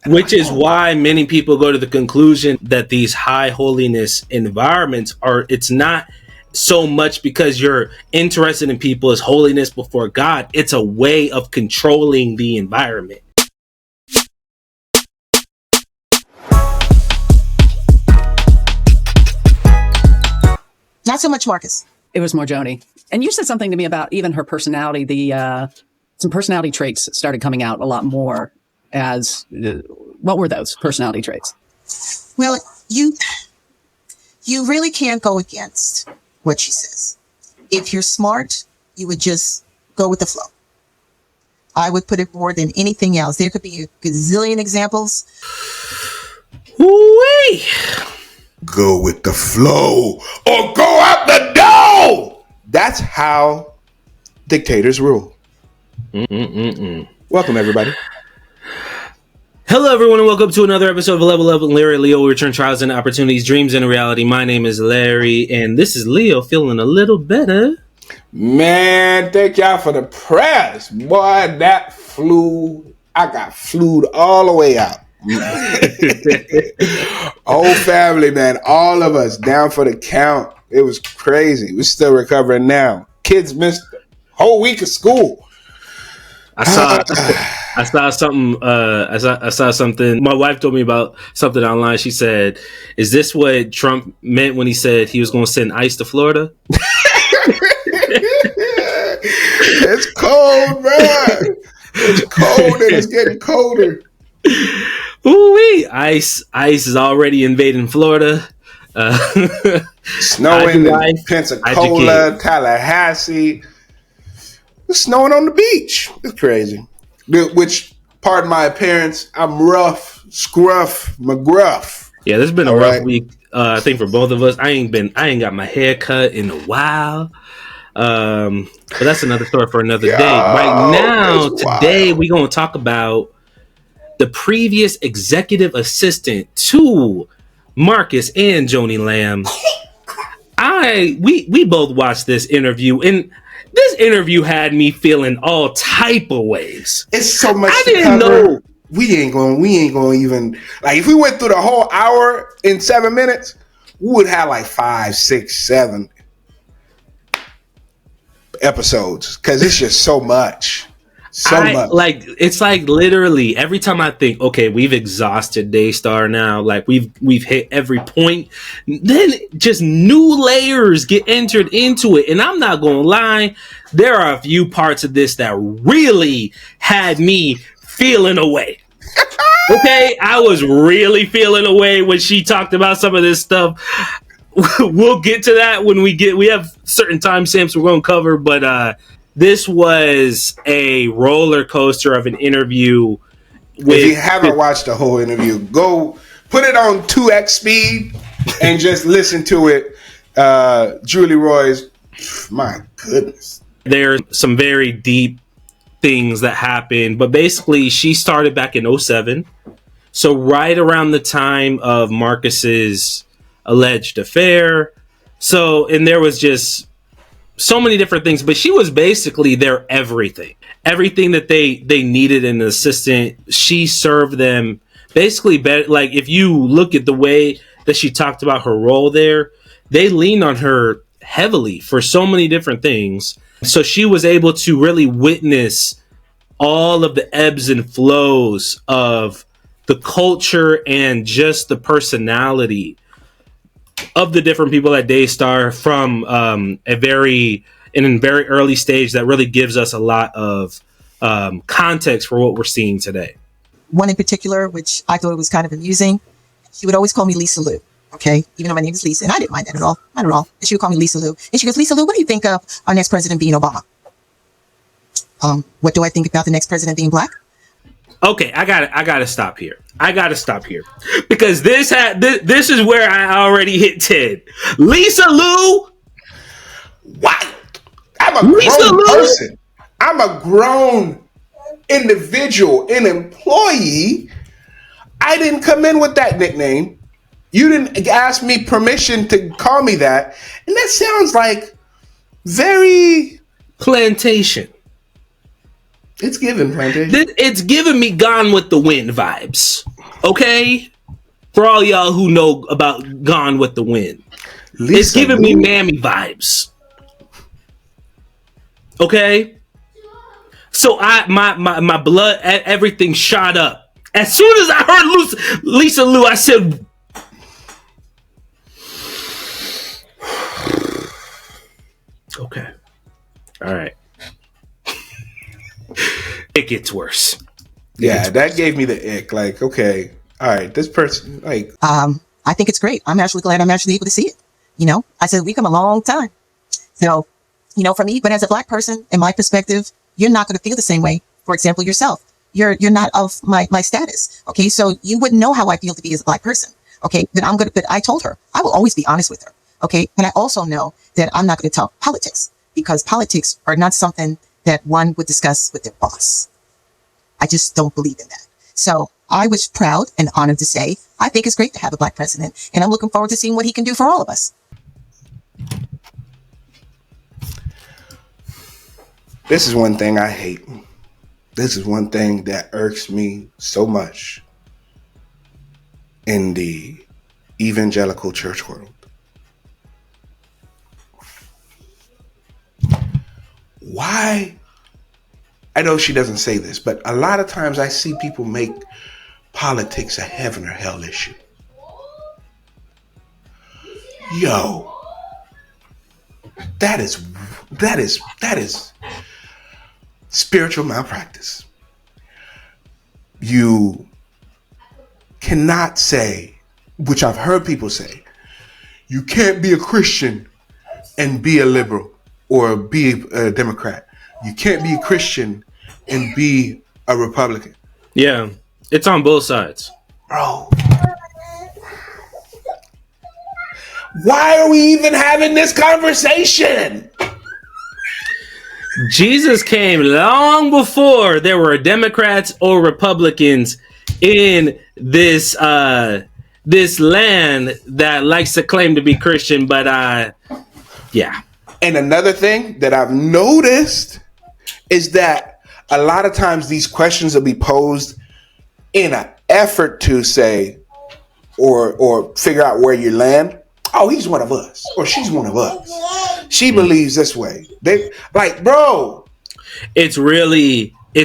Which is why many people go to the conclusion that these high holiness environments it's not so much because you're interested in people's holiness before God. It's a way of controlling the environment. Not so much Marcus. It was more Joanie. And you said something to me about even her personality. Some personality traits started coming out a lot more. What were those personality traits? Well, you really can't go against what she says. If you're smart, you would just go with the flow. I would put it more than anything else. There could be a gazillion examples. Wee! Go with the flow or go out the door. That's how dictators rule. Welcome, everybody. Hello, everyone, and welcome to another episode of Level Up with Larry and Leo. We return trials and opportunities, dreams and reality. My name is Larry, and this is Leo, feeling a little better. Man, thank y'all for the prayers. Boy, that flu, I got flued all the way out. Whole family, man, all of us down for the count. It was crazy. We're still recovering now. Kids missed the whole week of school. I saw something. I saw something. My wife told me about something online. She said, "Is this what Trump meant when he said he was going to send ICE to Florida?" It's cold, man. It's cold and it's getting colder. Ooh-wee. ICE is already invading Florida. Snowing in Pensacola, Tallahassee. It's snowing on the beach. It's crazy. Which, pardon my appearance, I'm rough, scruff, McGruff. Yeah, this has been a rough week. I think for both of us. I ain't got my hair cut in a while. But that's another story for another day. Right now, today we're gonna talk about the previous executive assistant to Marcus and Joni Lamb. We both watched this interview, and this interview had me feeling all type of ways. It's so much. I didn't know. We ain't going to even, like, if we went through the whole hour in 7 minutes, we would have like 5, 6, 7 episodes because it's just so much. Much. Like, it's like literally every time I think, okay, we've exhausted Daystar now, like we've hit every point, then just new layers get entered into it. And I'm not gonna lie, there are a few parts of this that really had me feeling away. Okay, I was really feeling away when she talked about some of this stuff. We'll get to that when we have certain timestamps we're gonna cover, but this was a roller coaster of an interview. If you haven't watched the whole interview, go put it on 2x speed and just listen to it. Julie Roy's, my goodness. There's some very deep things that happened, but basically she started back in 2007. So right around the time of Marcus's alleged affair. So, and there was just so many different things, but she was basically their everything that they needed in an assistant. She served them basically better. Like, if you look at the way that she talked about her role there, they leaned on her heavily for so many different things. So she was able to really witness all of the ebbs and flows of the culture and just the personality of the different people at Daystar from a very early stage that really gives us a lot of context for what we're seeing today. One in particular, which I thought was kind of amusing, she would always call me Lisa Lou. Okay, even though my name is Lisa, and I didn't mind that at all, not at all. And she would call me Lisa Lou, and she goes, "Lisa Lou, what do you think of our next president being Obama?" What do I think about the next president being black? Okay, I gotta stop here. Because this is where I already hit 10. Lisa Lou, wild. I'm a grown person. I'm a grown individual, an employee. I didn't come in with that nickname. You didn't ask me permission to call me that, and that sounds like very plantation. It's giving plantation. It's giving me Gone with the Wind vibes. Okay? For all y'all who know about Gone with the Wind. It's Lisa giving me Lou? Mammy vibes. Okay? So my blood, everything shot up. As soon as I heard Lisa Lou, I said, okay. All right. It gets worse. Yeah, that gave me the ick. Like, okay, all right, this person, like, I think it's great. I'm actually glad I'm actually able to see it. I said, we come a long time. So, for me, but as a Black person, in my perspective, you're not going to feel the same way. For example, yourself, you're not of my status. Okay. So you wouldn't know how I feel to be as a Black person. Okay. But I told her, I will always be honest with her. Okay. And I also know that I'm not going to talk politics because politics are not something that one would discuss with their boss. I just don't believe in that. So I was proud and honored to say, I think it's great to have a Black president, and I'm looking forward to seeing what he can do for all of us. this is one thing I hate. This is one thing that irks me so much in the evangelical church world. Why? I know she doesn't say this, but a lot of times I see people make politics a heaven or hell issue. Yo, that is spiritual malpractice. You cannot say, which I've heard people say, you can't be a Christian and be a liberal or be a Democrat. You can't be a Christian and be a Republican. Yeah, it's on both sides. Bro, why are we even having this conversation? Jesus came long before there were Democrats or Republicans in this this land that likes to claim to be Christian, but yeah. And another thing that I've noticed is that a lot of times these questions will be posed in an effort to say or figure out where you land. Oh, he's one of us, or she's one of us. She believes this way. They like, bro. It's really a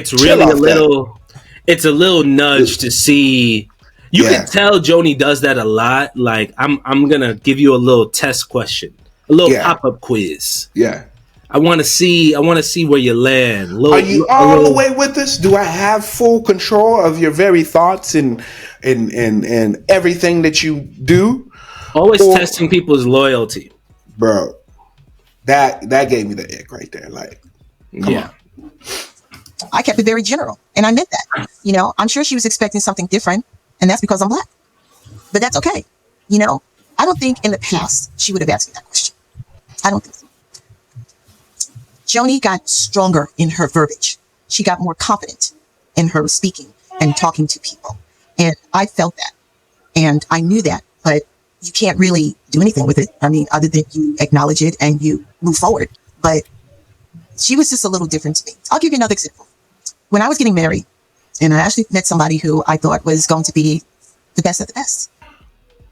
little nudge to see. You can tell Joni does that a lot. Like, I'm gonna give you a little test question, a little pop-up quiz. Yeah. I want to see where you land. Are you all the way with us? Do I have full control of your very thoughts and everything that you do? Always testing people's loyalty, bro. That gave me the ick right there. Like, come on. I kept it very general, and I meant that. I'm sure she was expecting something different, and that's because I'm Black. But that's okay. I don't think in the past she would have asked me that question. I don't think so. Joni got stronger in her verbiage. She got more confident in her speaking and talking to people. And I felt that. And I knew that. But you can't really do anything with it. I mean, other than you acknowledge it and you move forward. But she was just a little different to me. I'll give you another example. When I was getting married, and I actually met somebody who I thought was going to be the best of the best.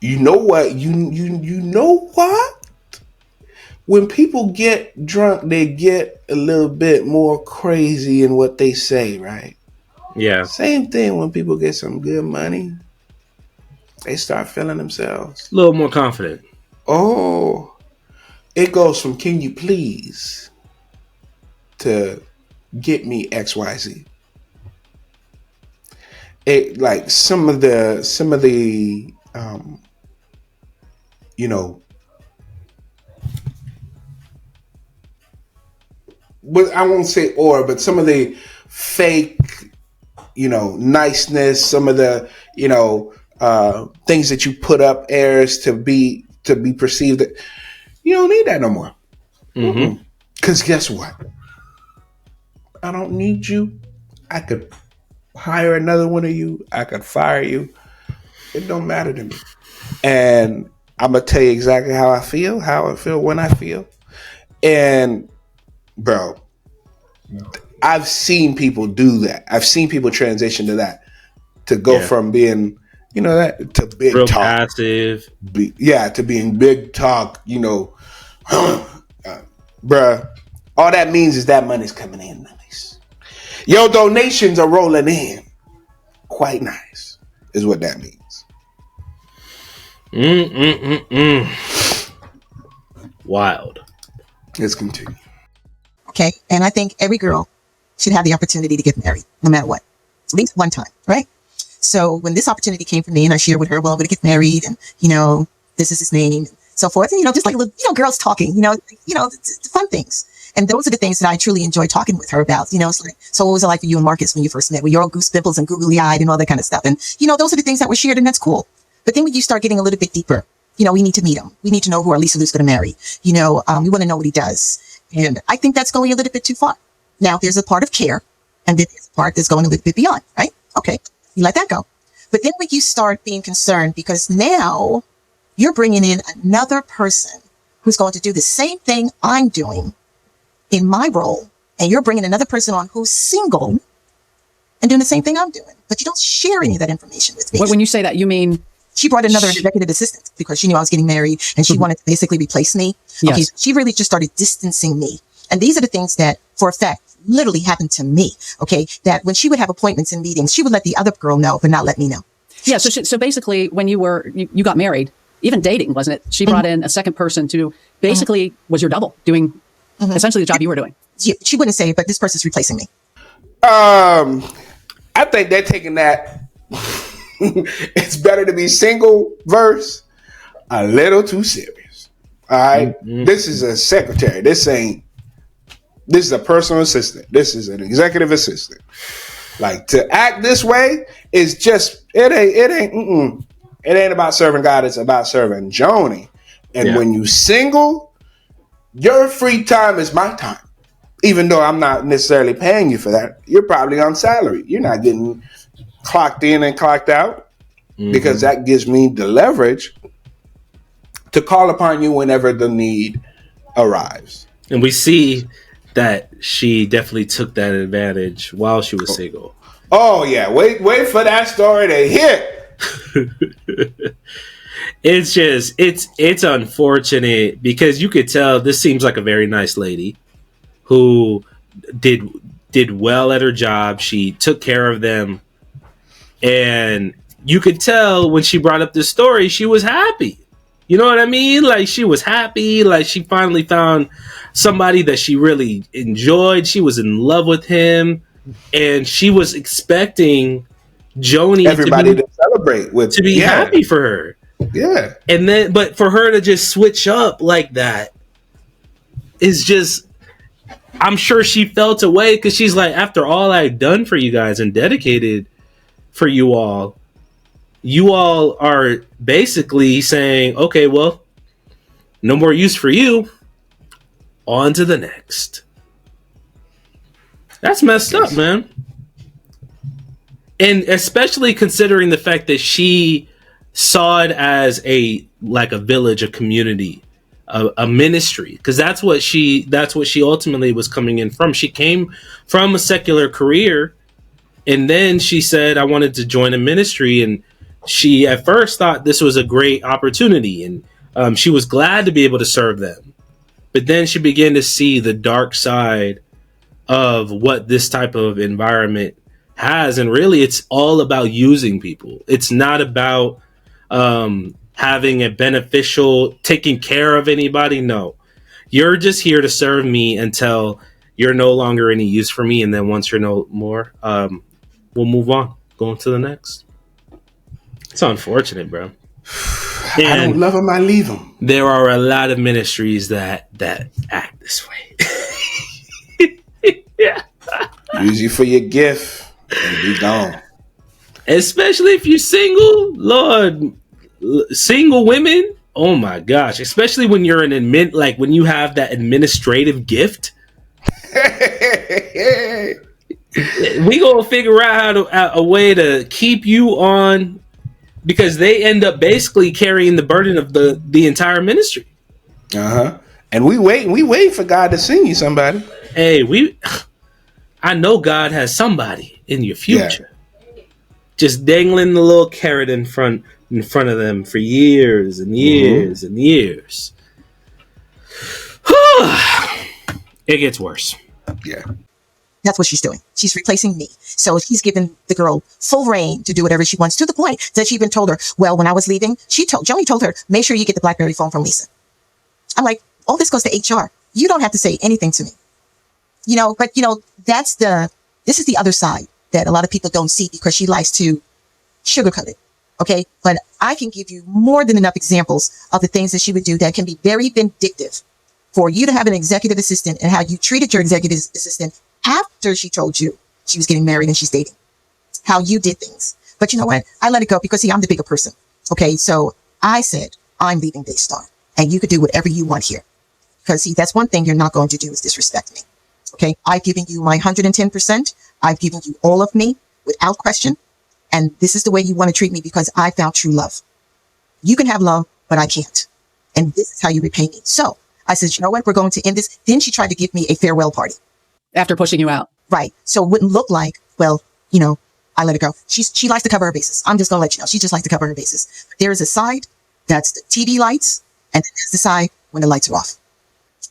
You know what? You know what? When people get drunk, they get a little bit more crazy in what they say, right? Yeah. Same thing when people get some good money. They start feeling themselves. A little more confident. Oh, it goes from "Can you please" to "Get me XYZ." It like some of the but I won't say but some of the fake, niceness, some of the, things that you put up airs to be perceived, that you don't need that no more. Mm-hmm. Because guess what? I don't need you. I could hire another one of you. I could fire you. It don't matter to me. And I'm going to tell you exactly how I feel when I feel. And bro, I've seen people do that. I've seen people transition to that, to go from being You know that to big Real talk, passive. to being big talk. You know, bruh. All that means is that money's coming in nice. Your donations are rolling in quite nice, is what that means. Wild. Let's continue. Okay. And I think every girl should have the opportunity to get married, no matter what. At least one time, right? So when this opportunity came for me and I shared with her, well, I'm going to get married and, this is his name, and so forth. And, just like, girls talking, the fun things. And those are the things that I truly enjoy talking with her about. It's like, so what was it like for you and Marcus when you first met? Were you all goose pimples and googly eyed and all that kind of stuff? And, those are the things that were shared, and that's cool. But then when you start getting a little bit deeper, we need to meet him. We need to know who our Lisa Lou's going to marry. We want to know what he does. And I think that's going a little bit too far. Now, there's a part of care, and then there's a part that's going a little bit beyond, right? Okay, you let that go. But then when you start being concerned, because now you're bringing in another person who's going to do the same thing I'm doing in my role, and you're bringing another person on who's single and doing the same thing I'm doing, but you don't share any of that information with me. When you say that, you mean? She brought another executive assistant because she knew I was getting married and she wanted to basically replace me. Yes. Okay, she really just started distancing me. And these are the things that, for a fact, literally happened to me. Okay, that when she would have appointments and meetings, she would let the other girl know, but not let me know. Yeah. So basically, when you got married, even dating, wasn't it? She brought in a second person to basically was your double doing essentially the job you were doing. Yeah, she wouldn't say it, but this person's replacing me. I think they're taking that. It's better to be single verse a little too serious. All right? This is a secretary. This is a personal assistant. This is an executive assistant. Like, to act this way is just it ain't about serving God, it's about serving Joanie. And when you single, your free time is my time. Even though I'm not necessarily paying you for that, you're probably on salary. You're not getting clocked in and clocked out, because that gives me the leverage to call upon you whenever the need arrives. And we see that she definitely took that advantage while she was single. Oh yeah, wait for that story to hit. It's unfortunate because you could tell this seems like a very nice lady who did well at her job. She took care of them. And you could tell when she brought up this story, she was happy. You know what I mean? Like, she was happy. Like, she finally found somebody that she really enjoyed. She was in love with him. And she was expecting Joanie to celebrate with, to be happy for her. Yeah. And then, but for her to just switch up like that is just, I'm sure she felt away because she's like, after all I've done for you guys and dedicated for you all are basically saying, okay, well, no more use for you. On to the next. That's messed up, man. And especially considering the fact that she saw it as a village, a community, a ministry, because that's what she ultimately was coming in from. She came from a secular career. And then she said, I wanted to join a ministry. And she at first thought this was a great opportunity. And she was glad to be able to serve them. But then she began to see the dark side of what this type of environment has. And really, it's all about using people. It's not about having a beneficial, taking care of anybody. No, you're just here to serve me until you're no longer any use for me. And then once you're no more, we'll move on, go on to the next. It's unfortunate, bro. And I don't love him, I leave him. There are a lot of ministries that act this way. Yeah. Use you for your gift and be gone. Especially if you're single, Lord, single women. Oh my gosh! Especially when you're when you have that administrative gift. We gonna figure out a way to keep you on, because they end up basically carrying the burden of the entire ministry. And we wait for God to send you somebody. Hey, I know God has somebody in your future. just dangling the little carrot in front of them for years and years and years. It gets worse. Yeah. That's what she's doing. She's replacing me. So she's given the girl full reign to do whatever she wants, to the point that she even told her, well, when I was leaving, Joanie told her, make sure you get the BlackBerry phone from Lisa. I'm like, all this goes to HR. You don't have to say anything to me. But this is the other side that a lot of people don't see, because she likes to sugarcoat it. Okay. But I can give you more than enough examples of the things that she would do that can be very vindictive for you to have an executive assistant, and how you treated your executive assistant after she told you she was getting married and she's dating, how you did things. But you know what? I let it go because, see, I'm the bigger person. Okay. So I said, I'm leaving Daystar, and you could do whatever you want here. Because, see, that's one thing you're not going to do, is disrespect me. Okay. I've given you my 110%. I've given you all of me without question. And this is the way you want to treat me, because I found true love. You can have love, but I can't. And this is how you repay me. So I said, you know what? We're going to end this. Then she tried to give me a farewell party. After pushing you out. Right. So it wouldn't look like, well, I let it go. She likes to cover her bases. I'm just going to let you know. She just likes to cover her bases. There is a side that's the TV lights, and then there's the side when the lights are off.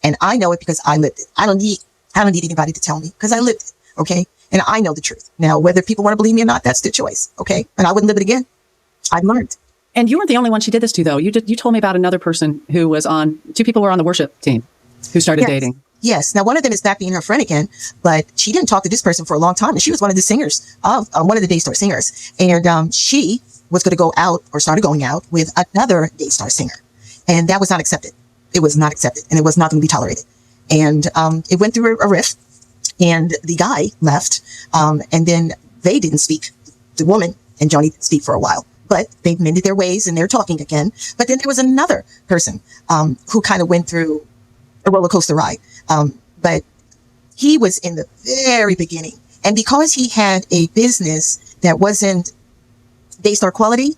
And I know it because I lived it. I don't need anybody to tell me, because I lived it. Okay. And I know the truth. Now, whether people want to believe me or not, that's their choice. Okay. And I wouldn't live it again. I've learned. And you weren't the only one she did this to, though. You told me about another person who was two people were on the worship team who started dating. Yes. Now, one of them is back being her friend again, but she didn't talk to this person for a long time. And she was one of the singers of one of the Daystar singers. And she was going to go out, or started going out, with another Daystar singer. And that was not accepted. It was not accepted, and it was not going to be tolerated. And it went through a rift, and the guy left. And then they didn't speak. The woman and Joanie didn't speak for a while, but they've mended their ways and they're talking again. But then there was another person who kind of went through a roller coaster ride. But he was in the very beginning. And because he had a business that wasn't Daystar quality,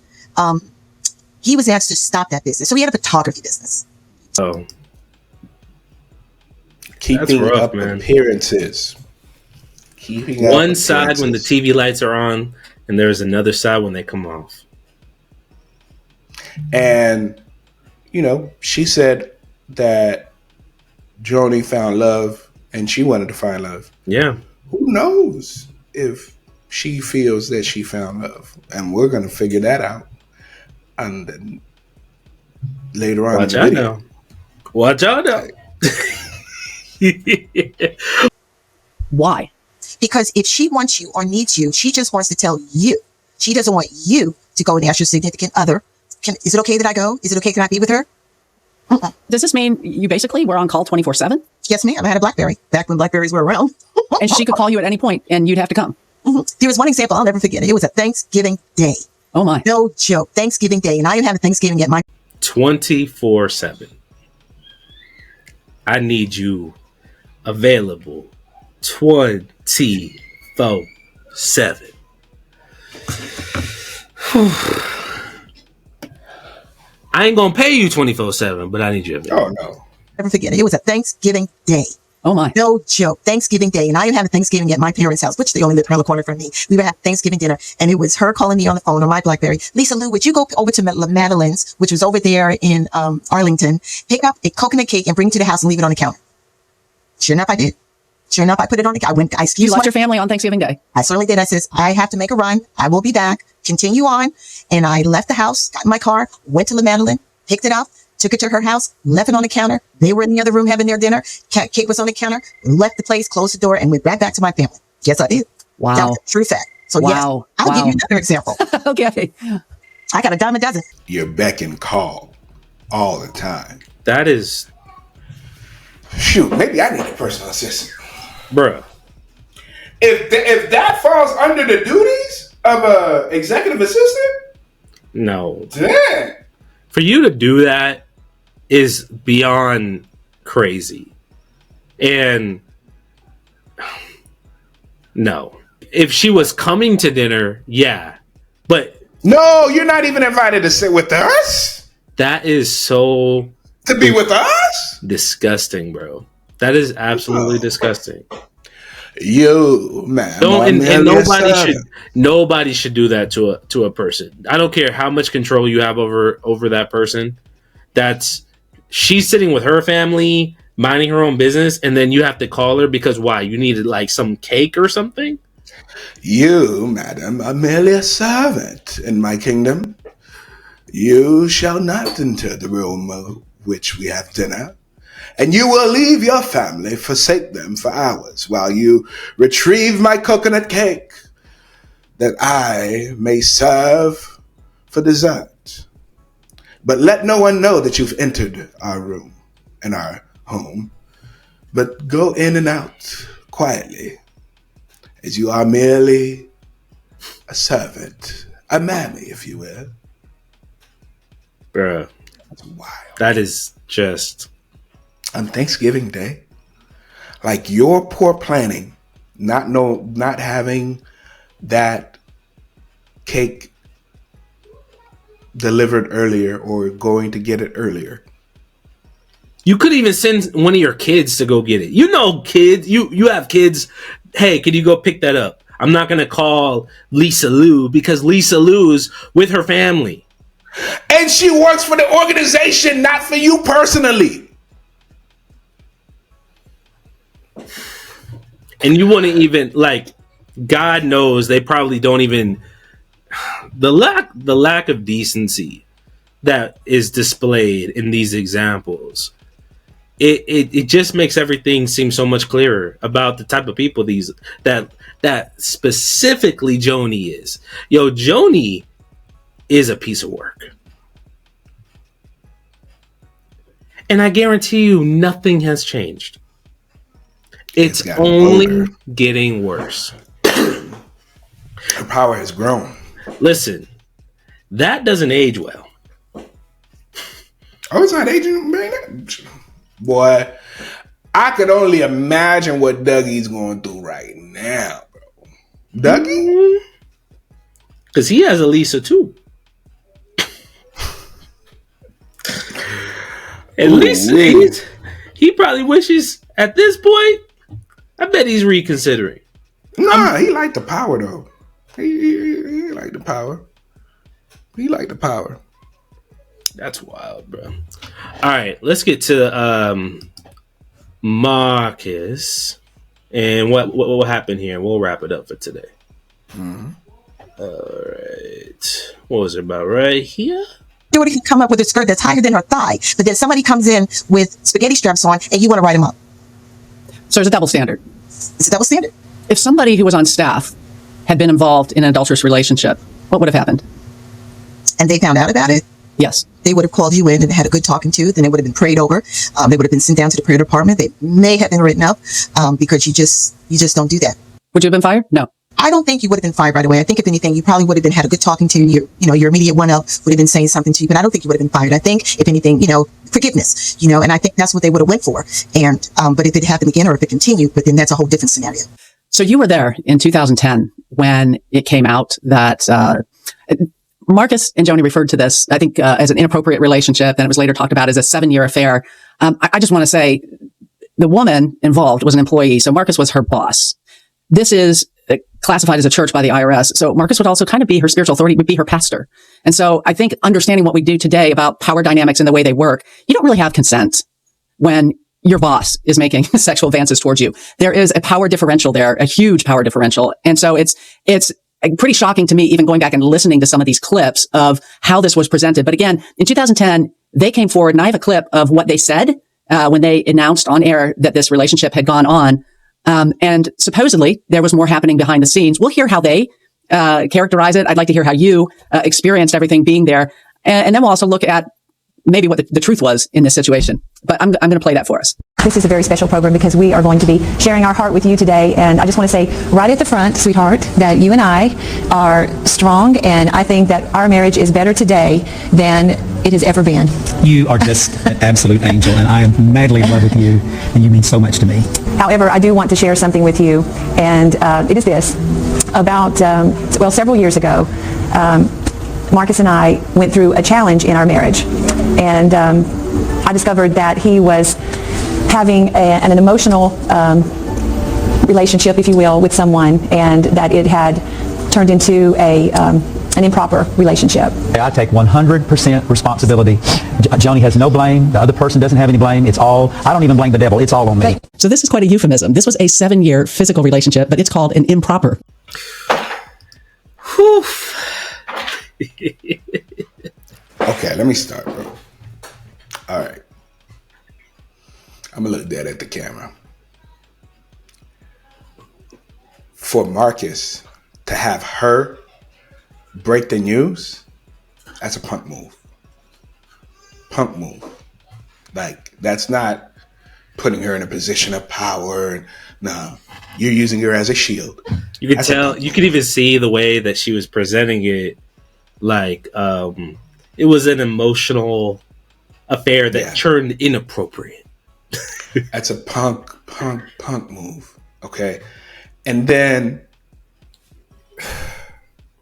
he was asked to stop that business. So he had a photography business. Oh, Keeping rough, up man. appearances. Keeping up one side when the appearances. TV lights are on, and there's another side when they come off. And, she said that Joanie found love and she wanted to find love. Yeah. Who knows if she feels that she found love? And we're going to figure that out. And then later on. Watch out now. Watch out now. Why? Because if she wants you or needs you, she just wants to tell you. She doesn't want you to go and ask your significant other, is it okay that I go? Is it okay that I be with her? Does this mean you basically were on call 24/7? Yes, ma'am. I had a BlackBerry back when BlackBerries were around. And she could call you at any point and you'd have to come. There was one example I'll never forget. It was a Thanksgiving Day. Oh my. No joke. Thanksgiving Day. And I didn't have a Thanksgiving at my 24/7. I need you available 24/7. I ain't gonna pay you 24/7, but I need you available. Oh, no. never forget it. It was a Thanksgiving Day. Oh my. No joke. Thanksgiving Day. And I didn't have a Thanksgiving at my parents' house, which they only lived around the corner from me. We would have Thanksgiving dinner. And it was her calling me on the phone on my BlackBerry. Lisa Lou, would you go over to Madeline's, which was over there in Arlington, pick up a coconut cake and bring it to the house and leave it on the counter? Sure enough, I did. Sure enough, I put it on the counter. I You excused left your family on Thanksgiving Day. I certainly did. I says, I have to make a run. I will be back. Continue on. And I left the house, got in my car, went to La Madeline, picked it up, took it to her house, left it on the counter. They were in the other room having their dinner. Cake was on the counter, left the place, closed the door, and went right back to my family. Yes, I did. Wow. That was a true fact. So Wow. yes, I'll give Wow. you another example. Okay. I got a dime a dozen. You're beck and call all the time. That is, Shoot, maybe I need a personal assistant. bruh. If that falls under the duties of a executive assistant, No. damn. For you to do that is beyond crazy. And no. If she was coming to dinner, yeah. But No, you're not even invited to sit with us? that is so To be with us? disgusting, bro. That is absolutely disgusting. You, man, Don't, are and merely a servant. nobody should do that to a person. I don't care how much control you have over that person. That's she's sitting with her family, minding her own business, and then you have to call her because why? You needed like some cake or something? You, madam, are merely a servant in my kingdom. You shall not enter the room which we have dinner, and you will leave your family, forsake them for hours, while you retrieve my coconut cake, that I may serve for dessert. But let no one know that you've entered our room and our home, but go in and out quietly, as you are merely a servant, a mammy, if you will. Bruh, That's wild. that is just... On Thanksgiving Day, like your poor planning, not having that cake delivered earlier or going to get it earlier. You could even send one of your kids to go get it. You know, kids, you have kids. Hey, can you go pick that up? I'm not going to call Lisa Lou because Lisa Lou's with her family. And she works for the organization, not for you personally. And you wouldn't even, like, God knows they probably don't even... The lack of decency that is displayed in these examples, it just makes everything seem so much clearer about the type of people that specifically Joanie is. Yo, Joanie is a piece of work. And I guarantee you nothing has changed. It's only older. getting worse. Her power has grown. Listen, that doesn't age well. Oh, it's not aging, man. Boy, I could only imagine what Dougie's going through right now, bro. Dougie? Because he has a Lisa too. At least he probably wishes at this point, I bet he's reconsidering. Nah, he liked the power though. He liked the power. He liked the power. That's wild, bro. All right, let's get to Marcus and what happened here. We'll wrap it up for today. Mm-hmm. All right. What was it about right here? Jordan can come up with a skirt that's higher than her thigh, but then somebody comes in with spaghetti straps on and you want to write them up. So there's a double standard. It's a double standard. If somebody who was on staff had been involved in an adulterous relationship, what would have happened? And they found out about it. Yes. They would have called you in and had a good talking to. Then it would have been prayed over. They would have been sent down to the prayer department. They may have been written up because you just don't do that. Would you have been fired? No. I don't think you would have been fired right away. I think if anything, you probably would have had a good talking to. Your immediate one up would have been saying something to you, but I don't think you would have been fired. I think if anything, forgiveness, and I think that's what they would have went for. And, but if it happened again or if it continued, but then that's a whole different scenario. So you were there in 2010 when it came out that, Marcus and Joanie referred to this, I think, as an inappropriate relationship, and it was later talked about as a 7-year affair. I just want to say the woman involved was an employee, so Marcus was her boss. This is classified as a church by the IRS, so Marcus would also kind of be her spiritual authority, would be her pastor. And so I think understanding what we do today about power dynamics and the way they work, you don't really have consent when your boss is making sexual advances towards you. There is a power differential there, a huge power differential. And so it's pretty shocking to me, even going back and listening to some of these clips of how this was presented. But again, in 2010, they came forward, and I have a clip of what they said when they announced on air that this relationship had gone on. And supposedly there was more happening behind the scenes. We'll hear how they characterize it. I'd like to hear how you experienced everything being there. And then we'll also look at maybe what the truth was in this situation. But I'm going to play that for us. This is a very special program because we are going to be sharing our heart with you today. And I just want to say right at the front, sweetheart, that you and I are strong. And I think that our marriage is better today than it has ever been. You are just an absolute angel, and I am madly in love with you, and you mean so much to me. However, I do want to share something with you. And it is this. About, several years ago, Marcus and I went through a challenge in our marriage. And I discovered that he was having an emotional relationship, if you will, with someone, and that it had turned into an improper relationship. I take 100% responsibility. Joni has no blame. The other person doesn't have any blame. It's all, I don't even blame the devil. It's all on me. So this is quite a euphemism. This was a 7-year physical relationship, but it's called an improper. Whew. Okay, let me start, bro. All right. I'm going to look dead at the camera. For Marcus to have her break the news, that's a punk move. Punk move. Like, that's not putting her in a position of power. No, you're using her as a shield. You could That's tell, you could even see the way that she was presenting it. Like, it was an emotional affair that turned inappropriate. That's a punk move. Okay. And then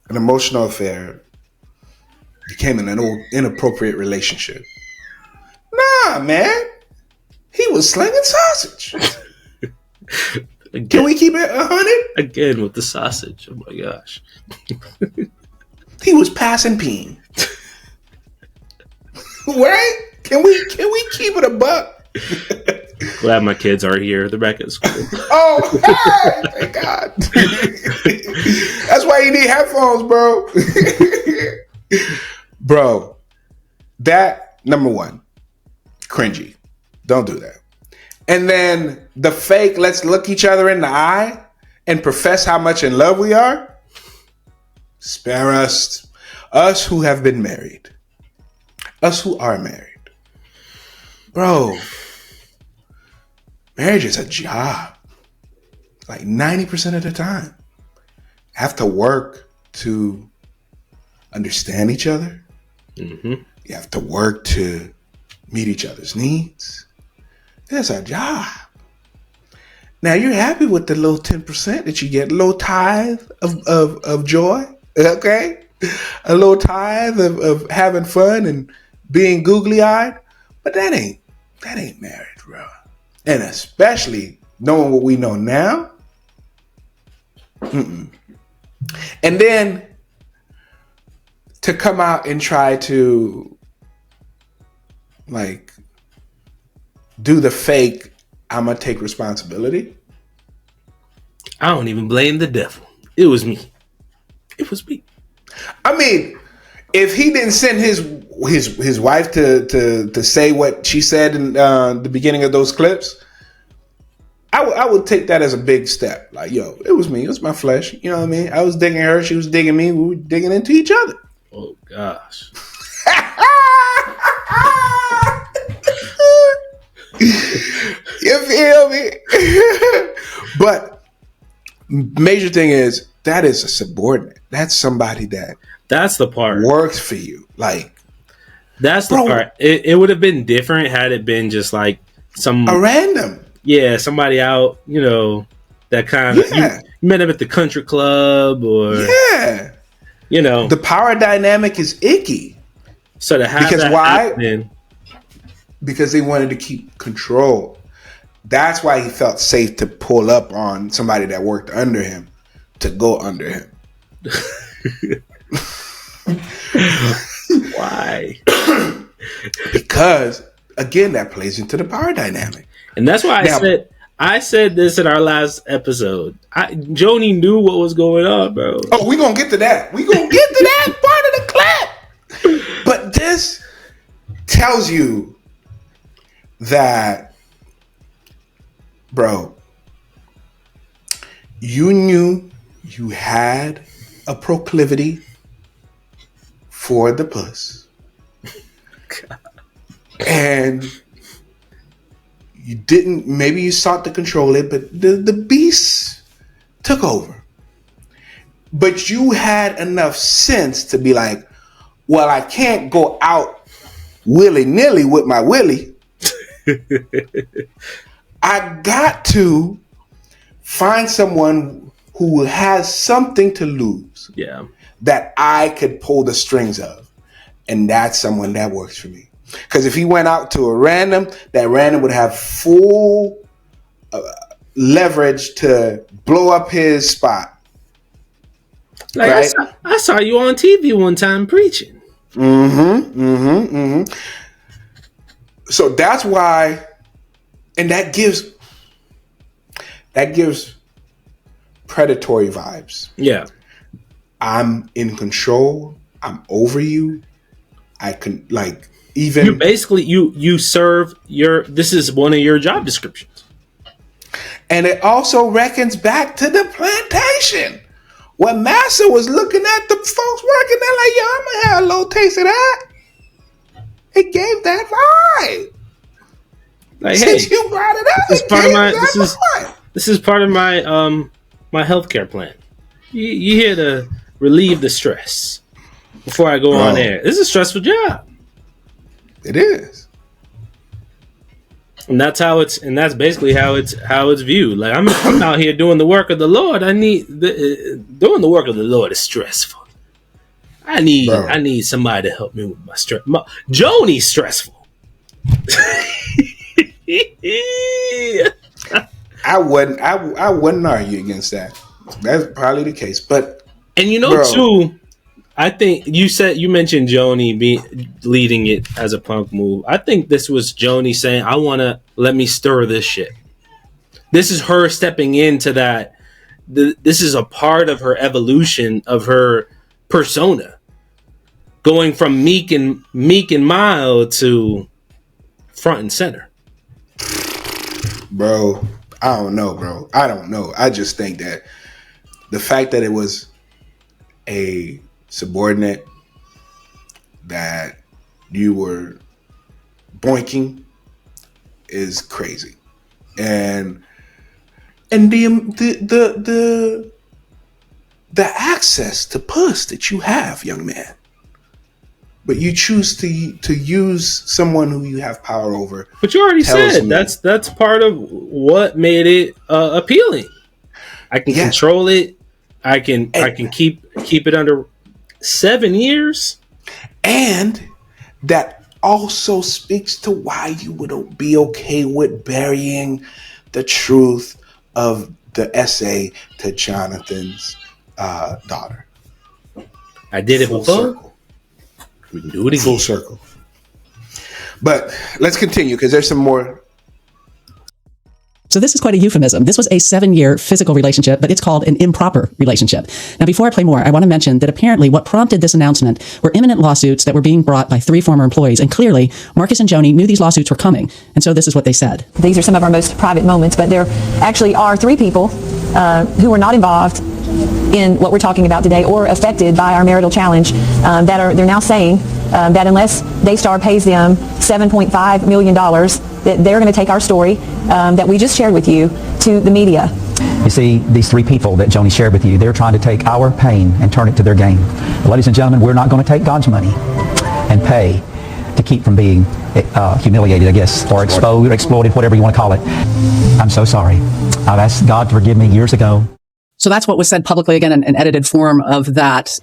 an emotional affair became an inappropriate relationship. Nah, man. He was slinging sausage. Again, Can we keep it 100? again with the sausage? Oh my gosh. He was passing peen. Right? Can we keep it a buck? Glad my kids are here. They're back at school. Oh, hey, thank God. That's why you need headphones, bro. Bro, that, number one, cringy. Don't do that. And then the fake, let's look each other in the eye and profess how much in love we are. Spare us. Us who have been married. Us who are married. Bro, marriage is a job. Like 90% of the time. Have to work to understand each other. Mm-hmm. You have to work to meet each other's needs. It's a job. Now you're happy with the little 10% that you get, a little tithe of joy, okay? A little tithe of having fun and being googly-eyed, but that ain't marriage, bro. And especially knowing what we know now. Mm-mm. And then to come out and try to like do the fake, I'm gonna take responsibility. I don't even blame the devil. It was me. It was me. I mean, if he didn't send his wife to say what she said in the beginning of those clips, I would take that as a big step. Like, yo, it was me. It was my flesh. You know what I mean? I was digging her. She was digging me. We were digging into each other. Oh gosh. You feel me? But major thing is that is a subordinate. That's somebody that's the part works for you. Like, that's the part. It would have been different had it been just like a random. Yeah, somebody out, you know, that kind of you met him at the country club or you know, the power dynamic is icky. So to have because that why? Happen, because they wanted to keep control. That's why he felt safe to pull up on somebody that worked under him to go under him. Why? Because again, that plays into the power dynamic. And that's why I said this in our last episode. Joni knew what was going on, bro. Oh, we're going to get to that. We're going to get to that part of the clip. But this tells you that, bro, you knew you had a proclivity for the puss. And you didn't, maybe you sought to control it, but the beast took over. But you had enough sense to be like, well, I can't go out willy-nilly with my willy. I got to find someone who has something to lose. Yeah. That I could pull the strings of. And that's someone that works for me. Because if he went out to a random, that random would have full leverage to blow up his spot. Like right? I saw you on TV one time preaching. So that's why, and that gives predatory vibes. Yeah. I'm in control. I'm over you. I can, like, even You basically you serve this is one of your job descriptions. and it also reckons back to the plantation. When Massa was looking at the folks working there like, yo, I'm gonna have a little taste of that. It gave that vibe. Like, Since hey, you brought it up, this is it part gave of my that vibe. this is part of my my healthcare plan. You here to relieve the stress before I go on air. This is a stressful job. It is. And that's basically how it's viewed. Like I'm out here doing the work of the Lord. Doing the work of the Lord is stressful. I need somebody to help me with my stress. Joanie's stressful. I wouldn't argue against that. That's probably the case. But and too, I think you mentioned Joanie leading it as a punk move. I think this was Joanie saying, I want to let me stir this shit. This is her stepping into that. This is a part of her evolution of her persona, going from meek and mild to front and center. Bro, I don't know. I just think that the fact that it was a subordinate that you were boinking is crazy, and the access to puss that you have, young man, but you choose to use someone who you have power over. But you already said that's part of what made it appealing. I can control it. I can keep it under 7 years. And that also speaks to why you would be okay with burying the truth of the essay to Jonathan's daughter. I did it before. Circle. We can do it again. Full circle. But let's continue because there's some more. So this is quite a euphemism. This was a 7-year physical relationship, but it's called an improper relationship. Now, before I play more, I want to mention that apparently what prompted this announcement were imminent lawsuits that were being brought by 3 former employees. And clearly, Marcus and Joanie knew these lawsuits were coming. And so this is what they said. These are some of our most private moments, but there actually are 3 people who were not involved in what we're talking about today or affected by our marital challenge they're now saying that unless Daystar pays them $7.5 million, that they're going to take our story that we just shared with you to the media. You see, these 3 people that Joanie shared with you, they're trying to take our pain and turn it to their gain. Ladies and gentlemen, we're not going to take God's money and pay to keep from being humiliated, I guess, or exposed, or exploited, whatever you want to call it. I'm so sorry. I've asked God to forgive me years ago. So that's what was said publicly, again, an edited form of that.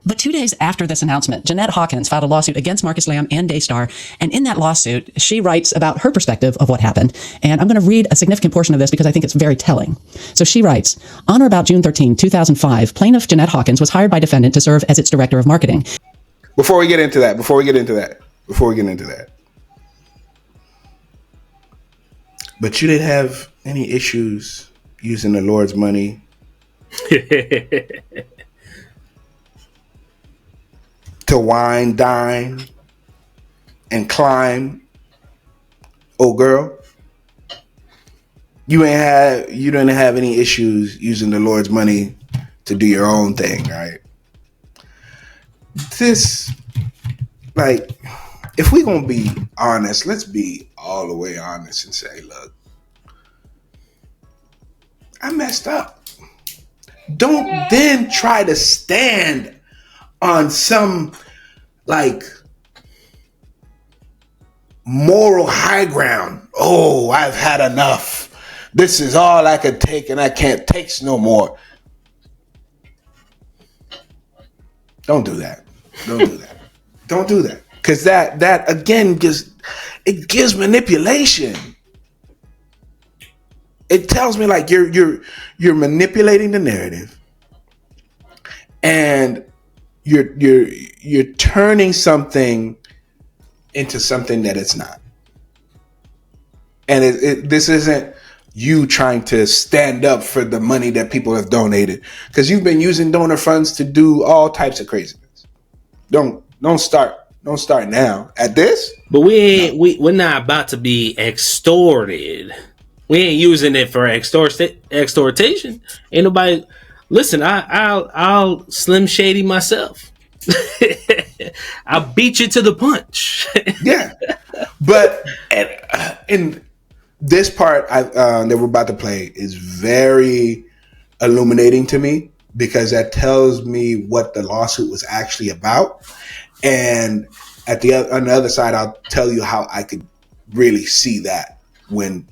But 2 days after this announcement, Jeanette Hawkins filed a lawsuit against Marcus Lamb and Daystar. And in that lawsuit, she writes about her perspective of what happened. And I'm going to read a significant portion of this because I think it's very telling. So she writes, on or about June 13, 2005, plaintiff Jeanette Hawkins was hired by defendant to serve as its director of marketing. Before we get into that, but you didn't have any issues using the Lord's money to wine, dine, and climb. Oh, girl, you didn't have any issues using the Lord's money to do your own thing, right? This, like, if we gonna be honest, let's be all the way honest and say, look, I messed up. Don't then try to stand on some, like, moral high ground. Oh, I've had enough. This is all I can take and I can't take no more. Don't do that. Don't do that. Because that again gives manipulation. it tells me like you're manipulating the narrative, and you're turning something into something that it's not. And this isn't you trying to stand up for the money that people have donated, because you've been using donor funds to do all types of craziness. Don't start now at this. But we're not about to be extorted. We ain't using it for extortation. Ain't nobody. Listen, I'll Slim Shady myself. I'll beat you to the punch. Yeah, but in this part that we're about to play is very illuminating to me, because that tells me what the lawsuit was actually about. And on the other side, I'll tell you how I could really see that when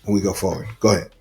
we go forward. Go ahead.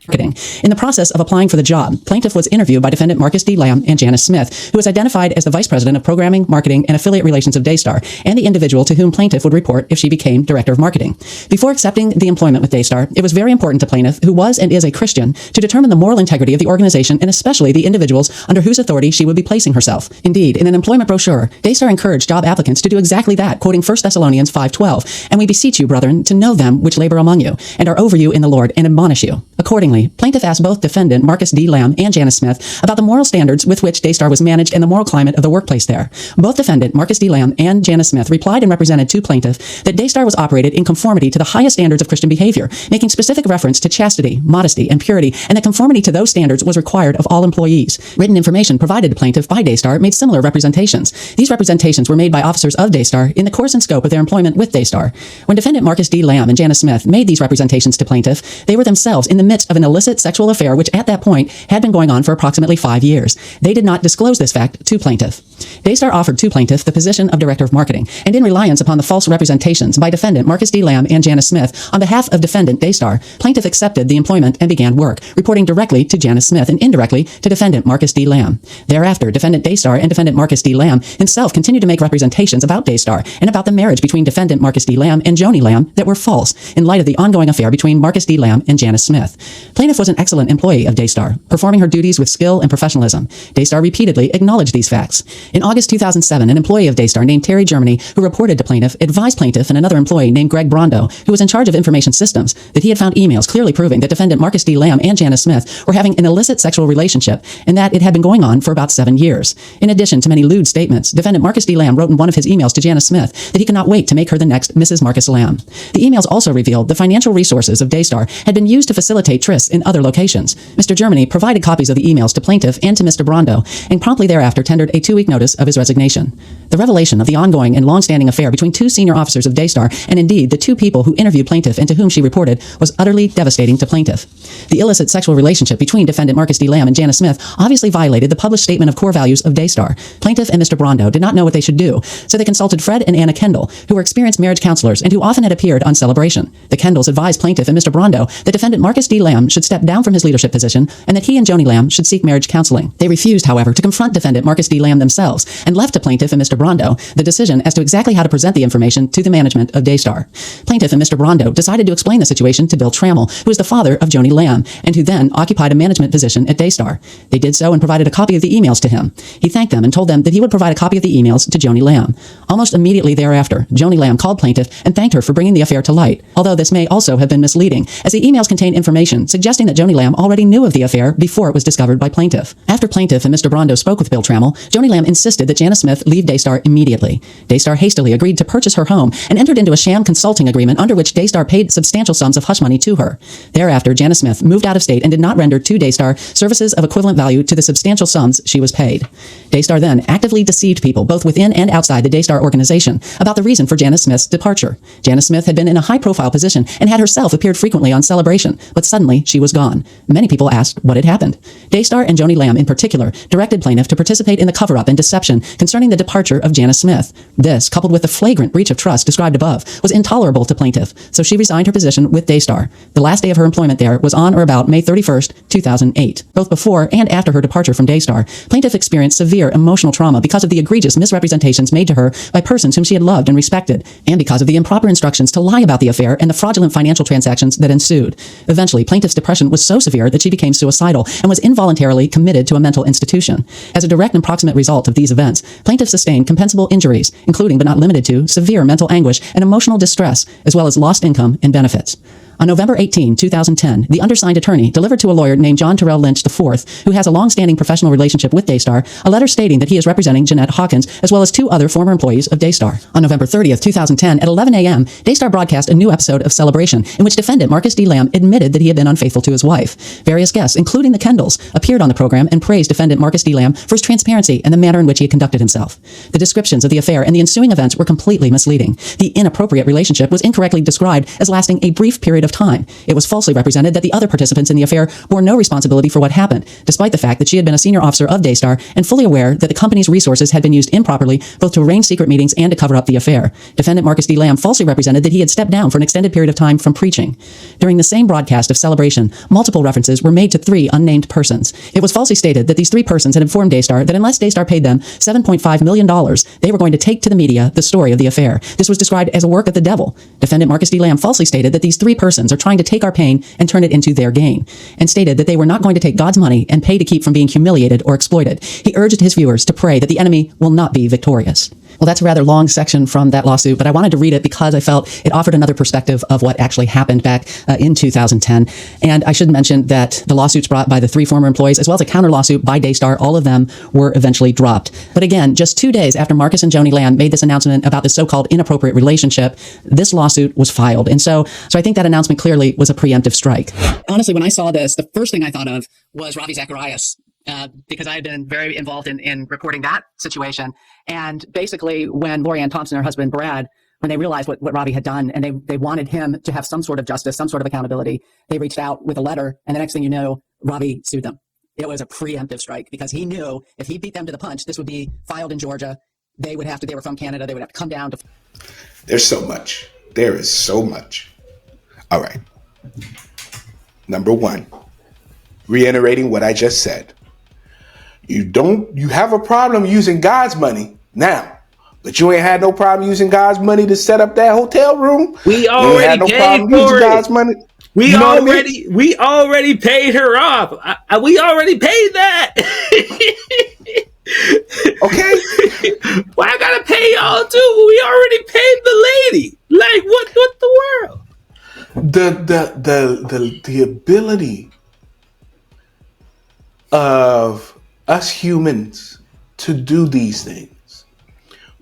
Marketing. In the process of applying for the job, plaintiff was interviewed by defendant Marcus D. Lamb and Janice Smith, who was identified as the vice president of programming, marketing, and affiliate relations of Daystar, and the individual to whom plaintiff would report if she became director of marketing. Before accepting the employment with Daystar, it was very important to plaintiff, who was and is a Christian, to determine the moral integrity of the organization and especially the individuals under whose authority she would be placing herself. Indeed, in an employment brochure, Daystar encouraged job applicants to do exactly that, quoting 1 Thessalonians 5:12, "And we beseech you, brethren, to know them which labor among you, and are over you in the Lord, and admonish you." Accordingly, plaintiff asked both defendant Marcus D. Lamb and Janice Smith about the moral standards with which Daystar was managed and the moral climate of the workplace there. Both defendant Marcus D. Lamb and Janice Smith replied and represented to plaintiff that Daystar was operated in conformity to the highest standards of Christian behavior, making specific reference to chastity, modesty, and purity, and that conformity to those standards was required of all employees. Written information provided to plaintiff by Daystar made similar representations. These representations were made by officers of Daystar in the course and scope of their employment with Daystar. When defendant Marcus D. Lamb and Janice Smith made these representations to plaintiff, they were themselves in the midst of an illicit sexual affair which at that point had been going on for approximately 5 years. They did not disclose this fact to plaintiff. Daystar offered to plaintiff the position of director of marketing, and in reliance upon the false representations by defendant Marcus D. Lamb and Janice Smith on behalf of defendant Daystar, plaintiff accepted the employment and began work, reporting directly to Janice Smith and indirectly to defendant Marcus D. Lamb. Thereafter, defendant Daystar and defendant Marcus D. Lamb himself continued to make representations about Daystar and about the marriage between defendant Marcus D. Lamb and Joanie Lamb that were false in light of the ongoing affair between Marcus D. Lamb and Janice Smith. Plaintiff was an excellent employee of Daystar, performing her duties with skill and professionalism. Daystar repeatedly acknowledged these facts. In August 2007, an employee of Daystar named Terry Germany, who reported to plaintiff, advised plaintiff and another employee named Greg Brondo, who was in charge of information systems, that he had found emails clearly proving that defendant Marcus D. Lamb and Janice Smith were having an illicit sexual relationship and that it had been going on for about 7 years. In addition to many lewd statements, defendant Marcus D. Lamb wrote in one of his emails to Janice Smith that he could not wait to make her the next Mrs. Marcus Lamb. The emails also revealed the financial resources of Daystar had been used to facilitate trysts in other locations. Mr. Germany provided copies of the emails to plaintiff and to Mr. Brondo, and promptly thereafter tendered a 2-week notice of his resignation. The revelation of the ongoing and long-standing affair between 2 senior officers of Daystar, and indeed the 2 people who interviewed plaintiff and to whom she reported, was utterly devastating to plaintiff. The illicit sexual relationship between defendant Marcus D. Lamb and Janice Smith obviously violated the published statement of core values of Daystar. Plaintiff and Mr. Brondo did not know what they should do, so they consulted Fred and Anna Kendall, who were experienced marriage counselors and who often had appeared on Celebration. The Kendalls advised plaintiff and Mr. Brondo that defendant Marcus D. Lamb should step down from his leadership position and that he and Joanie Lamb should seek marriage counseling. They refused, however, to confront defendant Marcus D. Lamb themselves and left to plaintiff and Mr. Brondo the decision as to exactly how to present the information to the management of Daystar. Plaintiff and Mr. Brondo decided to explain the situation to Bill Trammell, who is the father of Joanie Lamb and who then occupied a management position at Daystar. They did so and provided a copy of the emails to him. He thanked them and told them that he would provide a copy of the emails to Joanie Lamb. Almost immediately thereafter, Joanie Lamb called plaintiff and thanked her for bringing the affair to light, although this may also have been misleading, as the emails contain information suggesting that Joanie Lamb already knew of the affair before it was discovered by plaintiff. After plaintiff and Mr. Brondo spoke with Bill Trammell, Joanie Lamb insisted that Janice Smith leave Daystar immediately. Daystar hastily agreed to purchase her home and entered into a sham consulting agreement under which Daystar paid substantial sums of hush money to her. Thereafter, Janice Smith moved out of state and did not render to Daystar services of equivalent value to the substantial sums she was paid. Daystar then actively deceived people both within and outside the Daystar organization about the reason for Janice Smith's departure. Janice Smith had been in a high-profile position and had herself appeared frequently on Celebration, but suddenly she was gone. Many people asked what had happened. Daystar and Joni Lamb in particular directed plaintiff to participate in the cover-up and deception concerning the departure of Janice Smith. This, coupled with the flagrant breach of trust described above, was intolerable to plaintiff, so she resigned her position with Daystar. The last day of her employment there was on or about May 31st, 2008. Both before and after her departure from Daystar, plaintiff experienced severe emotional trauma because of the egregious misrepresentations made to her by persons whom she had loved and respected, and because of the improper instructions to lie about the affair and the fraudulent financial transactions that ensued. Eventually, plaintiff's depression was so severe that she became suicidal and was involuntarily committed to a mental institution. As a direct and proximate result of these events, plaintiff sustained compensable injuries, including but not limited to severe mental anguish and emotional distress, as well as lost income and benefits. On November 18, 2010, the undersigned attorney delivered to a lawyer named John Terrell Lynch IV, who has a long-standing professional relationship with Daystar, a letter stating that he is representing Jeanette Hawkins, as well as 2 other former employees of Daystar. On November 30, 2010, at 11 a.m., Daystar broadcast a new episode of Celebration, in which defendant Marcus D. Lamb admitted that he had been unfaithful to his wife. Various guests, including the Kendalls, appeared on the program and praised defendant Marcus D. Lamb for his transparency and the manner in which he had conducted himself. The descriptions of the affair and the ensuing events were completely misleading. The inappropriate relationship was incorrectly described as lasting a brief period of time. It was falsely represented that the other participants in the affair bore no responsibility for what happened, despite the fact that she had been a senior officer of Daystar and fully aware that the company's resources had been used improperly both to arrange secret meetings and to cover up the affair. Defendant Marcus D. Lamb falsely represented that he had stepped down for an extended period of time from preaching. During the same broadcast of Celebration, multiple references were made to 3 unnamed persons. It was falsely stated that these 3 persons had informed Daystar that unless Daystar paid them $7.5 million, they were going to take to the media the story of the affair. This was described as a work of the devil. Defendant Marcus D. Lamb falsely stated that these 3 persons are trying to take our pain and turn it into their gain, and stated that they were not going to take God's money and pay to keep from being humiliated or exploited. He urged his viewers to pray that the enemy will not be victorious. Well, that's a rather long section from that lawsuit, but I wanted to read it because I felt it offered another perspective of what actually happened back in 2010. And I should mention that the lawsuits brought by the 3 former employees, as well as a counter lawsuit by Daystar, all of them were eventually dropped. But again, just 2 days after Marcus and Joni Lamb made this announcement about the so-called inappropriate relationship, this lawsuit was filed. And so I think that announcement clearly was a preemptive strike. Honestly, when I saw this, the first thing I thought of was Ravi Zacharias. Because I had been very involved in reporting that situation. And basically, when Lori Ann Thompson and her husband, Brad, when they realized what Ravi had done and they wanted him to have some sort of justice, some sort of accountability, they reached out with a letter. And the next thing you know, Ravi sued them. It was a preemptive strike because he knew if he beat them to the punch, this would be filed in Georgia. They were from Canada. They would have to come down to. There's so much. There is so much. All right. Number 1, reiterating what I just said. You have a problem using God's money now, but you ain't had no problem using God's money to set up that hotel room. We already paid for it. God's money. We already paid her off. We already paid that. Okay. Why I gotta pay y'all too? We already paid the lady. Like what the world? The ability of us humans to do these things,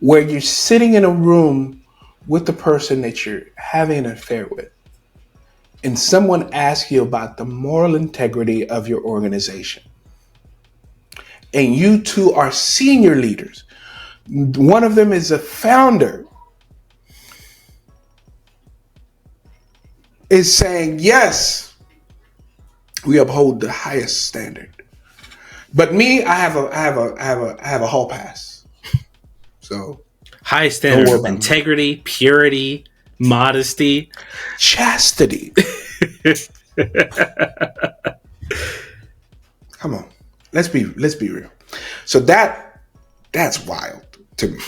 where you're sitting in a room with the person that you're having an affair with, and someone asks you about the moral integrity of your organization, and you 2 are senior leaders. One of them is a founder, is saying, yes, we uphold the highest standard. But me, I have a hall pass. So high standard of integrity, purity, modesty, chastity. Come on, let's be real. So that's wild to me.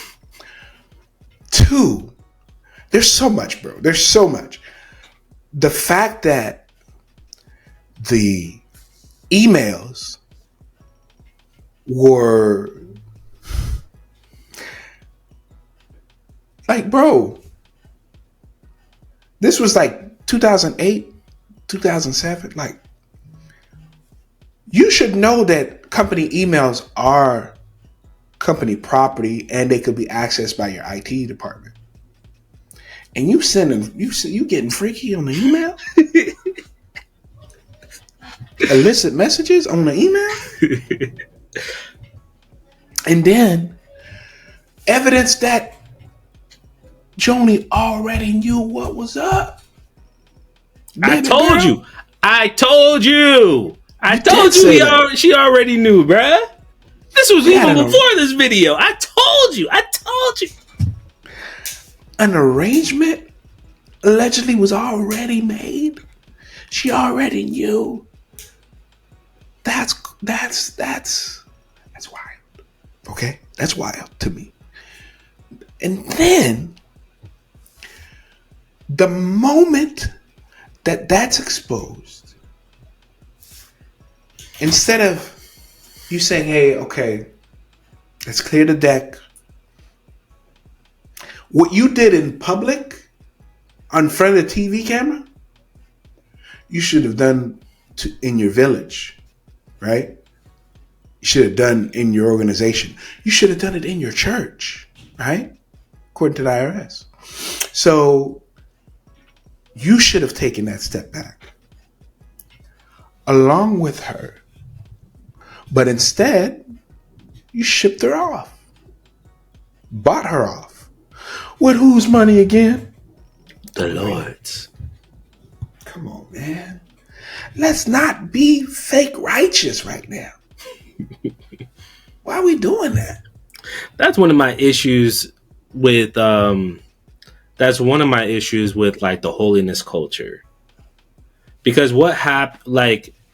2, there's so much, bro. There's so much. The fact that the emails were like, bro, this was like 2008, 2007. Like, you should know that company emails are company property and they could be accessed by your IT department. And you getting freaky on the email? Illicit messages on the email? And then evidence that Joni already knew what was up. I told you. I told you. I You told did you say that. she already knew, bruh. This was Yeah, I even don't know. before this video. I told you. An arrangement allegedly was already made. She already knew. That's wild. Okay? That's wild to me. And then the moment that that's exposed, instead of you saying, hey, okay, let's clear the deck. What you did in public, in front of the TV camera, you should have done in your village, right? You should have done in your organization. You should have done it in your church, right? According to the IRS. So you should have taken that step back along with her. But instead, you shipped her off, bought her off. With whose money again? The Lord's. Come on, man. Let's not be fake righteous right now. Why are we doing that? That's one of my issues with like the holiness culture. Because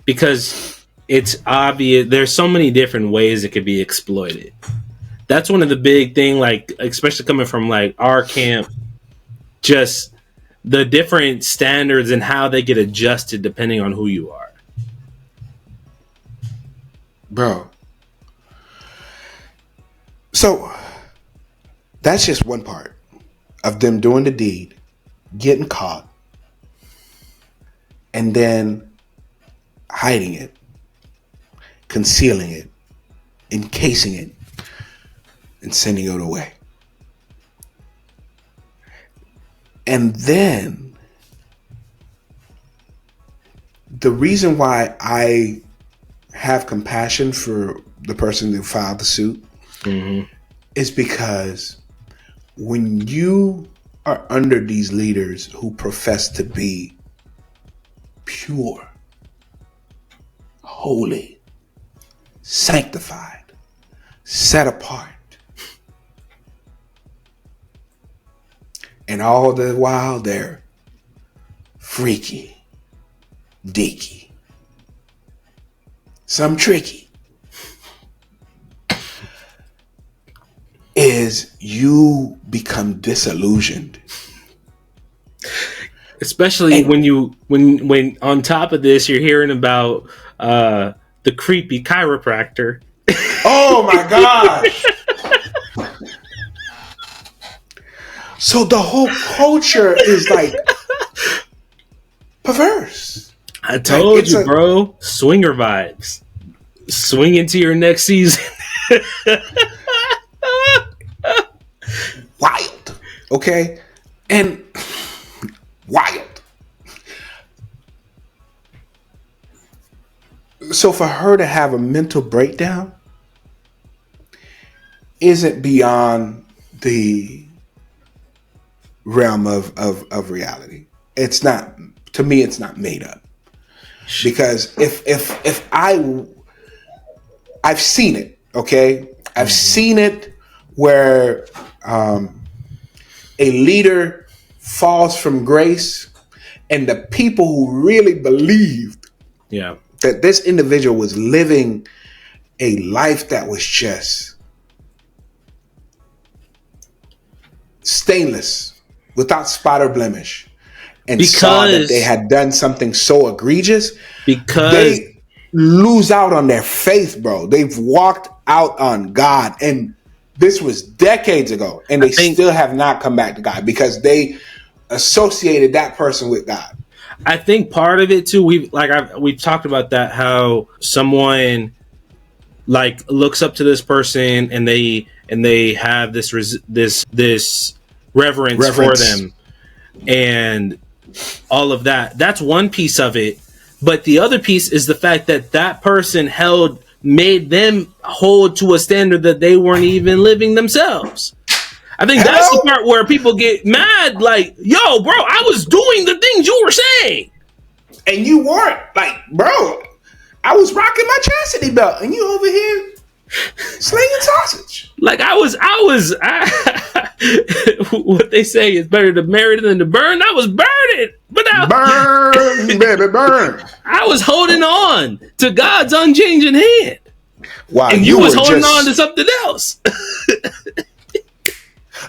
because it's obvious there's so many different ways it could be exploited. That's one of the big thing, like, especially coming from like our camp, just the different standards and how they get adjusted depending on who you are. Bro. So that's just one part of them doing the deed, getting caught, and then hiding it, concealing it, encasing it, and sending it away. And then the reason why I have compassion for the person who filed the suit is because when you are under these leaders who profess to be pure, holy, sanctified, set apart, and all the while they're freaky, deaky, some tricky, is you become disillusioned. Especially when on top of this you're hearing about the creepy chiropractor. Oh my gosh. So the whole culture is like perverse. I told you, bro. Swinger vibes. Swing into your next season. Wild. Okay? And wild. So for her to have a mental breakdown isn't beyond the realm of reality. It's not, to me, it's not made up. Because if I've seen it, okay? I've seen it where a leader falls from grace and the people who really believed that this individual was living a life that was just stainless, without spot or blemish, and saw that they had done something so egregious, because they lose out on their faith, bro. They've walked out on God, and this was decades ago, and they still have not come back to God because they associated that person with God. I think part of it too, we've talked about that, how someone like looks up to this person and they have this reverence for them and all of that. That's one piece of it. But the other piece is the fact that that person made them hold to a standard that they weren't even living themselves. I think that's the part where people get mad, like, yo, bro, I was doing the things you were saying. and you weren't. Like, bro, I was rocking my chastity belt, and you over here slinging sausage. Like what they say is better to marry than to burn. I was burning, but burn, baby, burn. I was holding on to God's unchanging hand. Wow, and you was holding on to something else.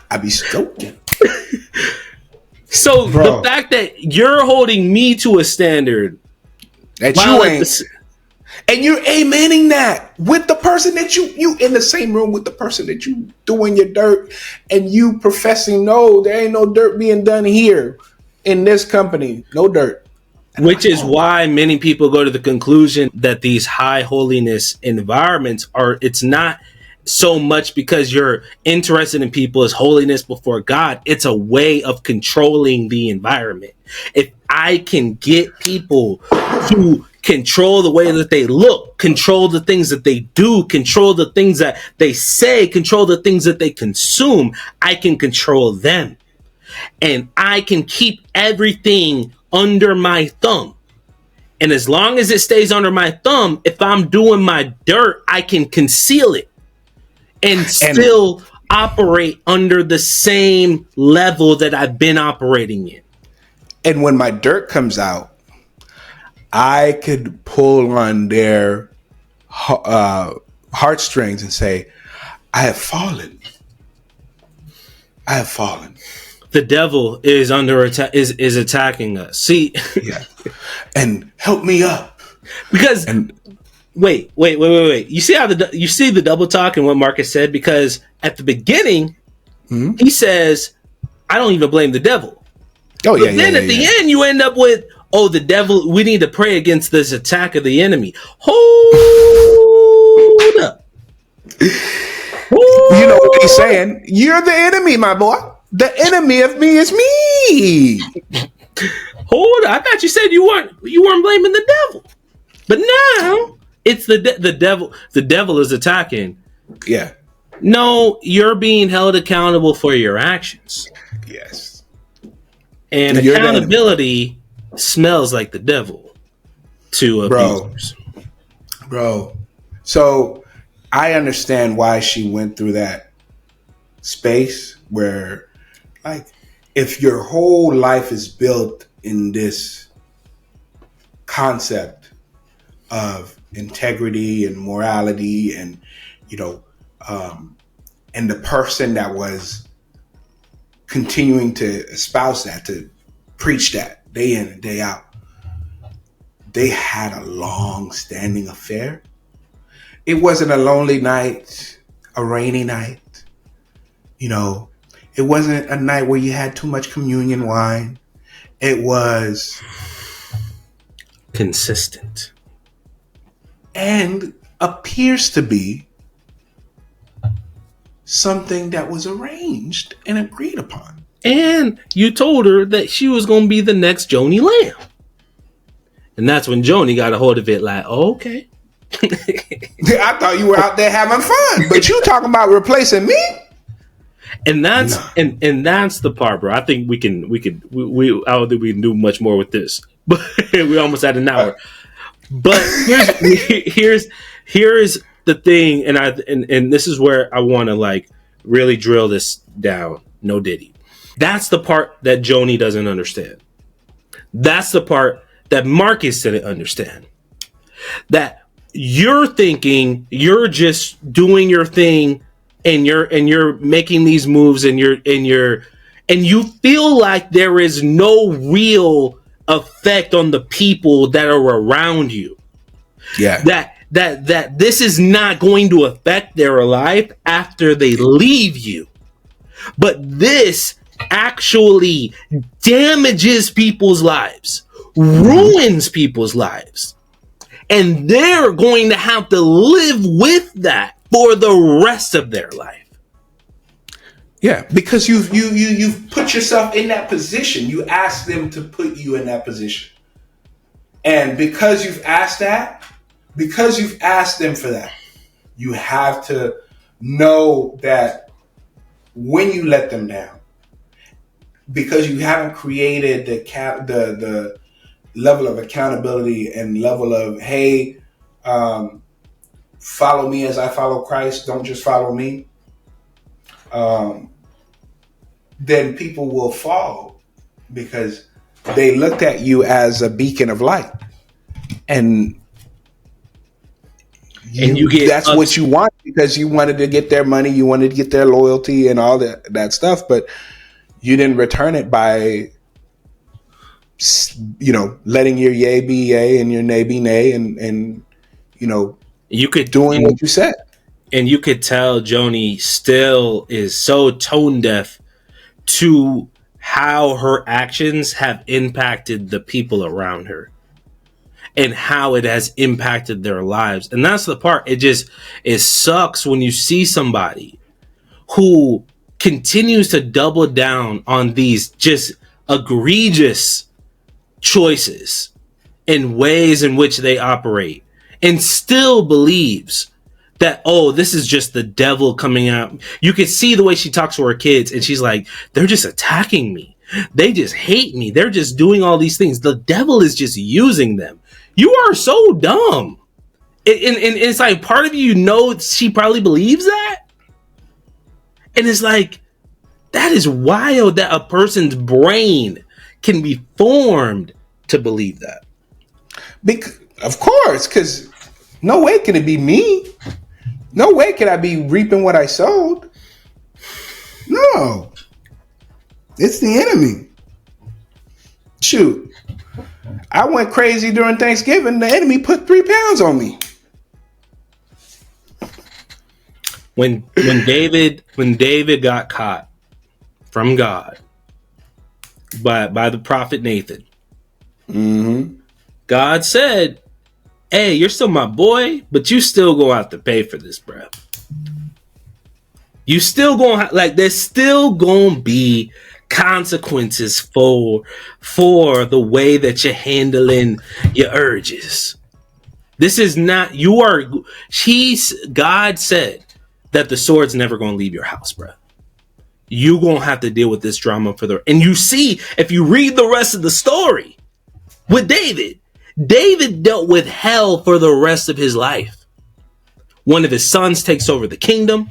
I be stoking. So the fact that you're holding me to a standard that you ain't, and you're amening that with the person that you in the same room with the person that you doing your dirt, and you professing, no, there ain't no dirt being done here in this company, no dirt. Which is why many people go to the conclusion that these high holiness environments it's not so much because you're interested in people's holiness before God. It's a way of controlling the environment. If I can get people to control the way that they look, control the things that they do, control the things that they say, control the things that they consume, I can control them. And I can keep everything under my thumb. And as long as it stays under my thumb, if I'm doing my dirt, I can conceal it and still operate under the same level that I've been operating in. And when my dirt comes out, I could pull on their heartstrings and say, I have fallen. I have fallen. The devil is under attack, is attacking us. See, yeah, and help me up. Because wait. You see how you see the double talk and what Marcus said? Because at the beginning, he says, "I don't even blame the devil." Oh yeah. But then at the end, you end up with, "Oh, the devil. We need to pray against this attack of the enemy." Hold up. You know what he's saying? You're the enemy, my boy. The enemy of me is me. Hold on. I thought you said you weren't blaming the devil. But now it's the devil. The devil is attacking. Yeah. No, you're being held accountable for your actions. Yes. And accountability smells like the devil to abusers. Bro. So I understand why she went through that space where, like, if your whole life is built in this concept of integrity and morality and, and the person that was continuing to espouse that, to preach that day in and day out, they had a long-standing affair. It wasn't a lonely night, a rainy night. It wasn't a night where you had too much communion wine. It was consistent and appears to be something that was arranged and agreed upon. And you told her that she was going to be the next Joni Lamb. And that's when Joni got a hold of it like, oh, okay. I thought you were out there having fun, but you talking about replacing me? And that's and that's the part, bro. I think we I don't think we can do much more with this. But we almost had an hour. But here's the thing, and this is where I want to like really drill this down. No Diddy. That's the part that Joni doesn't understand. That's the part that Marcus didn't understand. That you're thinking you're just doing your thing and you're making these moves and you feel like there is no real effect on the people that are around you. Yeah. That this is not going to affect their life after they leave you. But this actually damages people's lives, ruins people's lives. And they're going to have to live with that for the rest of their life. Yeah, because you've put yourself in that position. You asked them to put you in that position. And because you've asked them for that, you have to know that when you let them down, because you haven't created the level of accountability and level of, hey, follow me as I follow Christ, don't just follow me, then people will fall because they looked at you as a beacon of light. And you get that's what you want because you wanted to get their money, you wanted to get their loyalty and all that stuff, but you didn't return it by, letting your yay be yay and your nay be nay, and you could doing what you said. And you could tell Joanie still is so tone deaf to how her actions have impacted the people around her and how it has impacted their lives. And that's the part. It sucks when you see somebody who continues to double down on these just egregious choices and ways in which they operate and still believes that, oh, this is just the devil coming out. You can see the way she talks to her kids and she's like, they're just attacking me. They just hate me. They're just doing all these things. The devil is just using them. You are so dumb. And it's like part of you she probably believes that. And it's like, that is wild that a person's brain can be formed to believe that. Of course, because no way can it be me. No way can I be reaping what I sowed. No. It's the enemy. Shoot. I went crazy during Thanksgiving. The enemy put 3 pounds on me. When David got caught from God by the prophet Nathan, God said, hey, you're still my boy, but you still gonna have to pay for this, bro. You still gonna there's still gonna be consequences for the way that you're handling your urges. This is not God said that the sword's never gonna leave your house, bro. You gonna have to deal with this drama and you see, if you read the rest of the story with David dealt with hell for the rest of his life. One of his sons takes over the kingdom.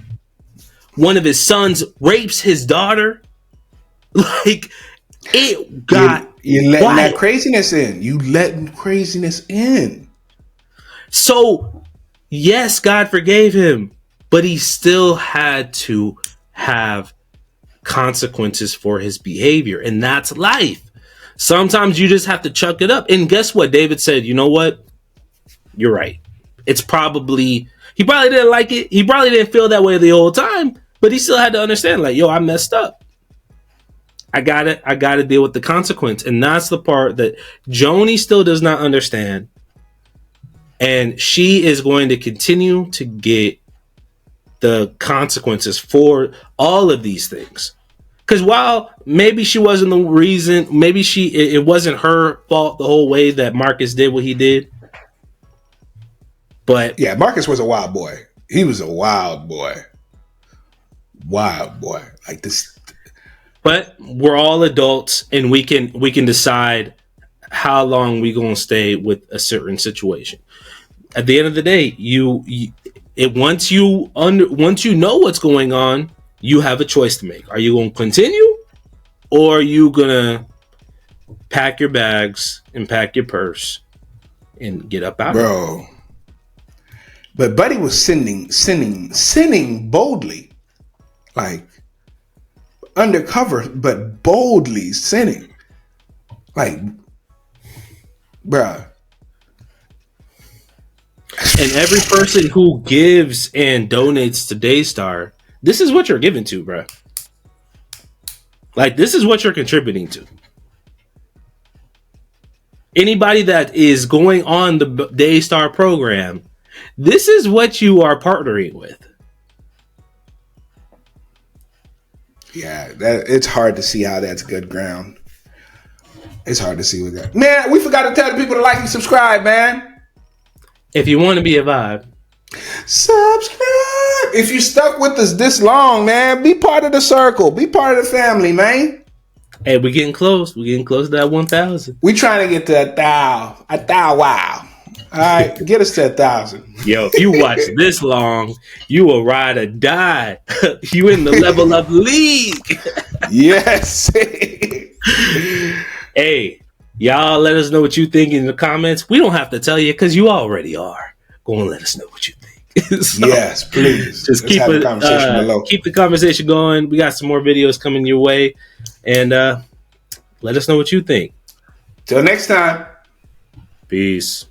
One of his sons rapes his daughter. It got you letting that craziness in. You letting craziness in. So, yes, God forgave him, but he still had to have consequences for his behavior, and that's life. Sometimes you just have to chuck it up. And guess what? David said, you know what? You're right. He probably didn't like it. He probably didn't feel that way the whole time, but he still had to understand, I messed up. I gotta deal with the consequence. And that's the part that Joanie still does not understand. And she is going to continue to get the consequences for all of these things. Because while maybe she wasn't the reason, maybe it wasn't her fault the whole way that Marcus did what he did. But yeah, Marcus was a wild boy. He was a wild boy. Wild boy. Like this. But we're all adults and we can decide how long we gonna stay with a certain situation. At the end of the day, once you know what's going on, you have a choice to make. Are you going to continue, or are you going to pack your bags and pack your purse and get up out of it? But Buddy was sinning boldly, like undercover, but boldly sinning, like, bruh. And every person who gives and donates to Daystar, this is what you're giving to, bro. This is what you're contributing to. Anybody that is going on the Daystar program, this is what you are partnering with. Yeah, it's hard to see how that's good ground. It's hard to see with that. Man, we forgot to tell the people to like and subscribe, man. If you want to be a vibe, subscribe. If you stuck with us this long, man, be part of the circle. Be part of the family, man. Hey, we're getting close. We're getting close to that 1,000. We trying to get to a thou wow. All right, get us to 1,000. Yo, if you watch this long, you will ride or die. You in the level up league. Yes. Hey, y'all let us know what you think in the comments. We don't have to tell you because you already are. Go and let us know what you think. So, yes, please. Just Let's have the conversation below. keep the conversation going. We got some more videos coming your way. And let us know what you think. Till next time. Peace.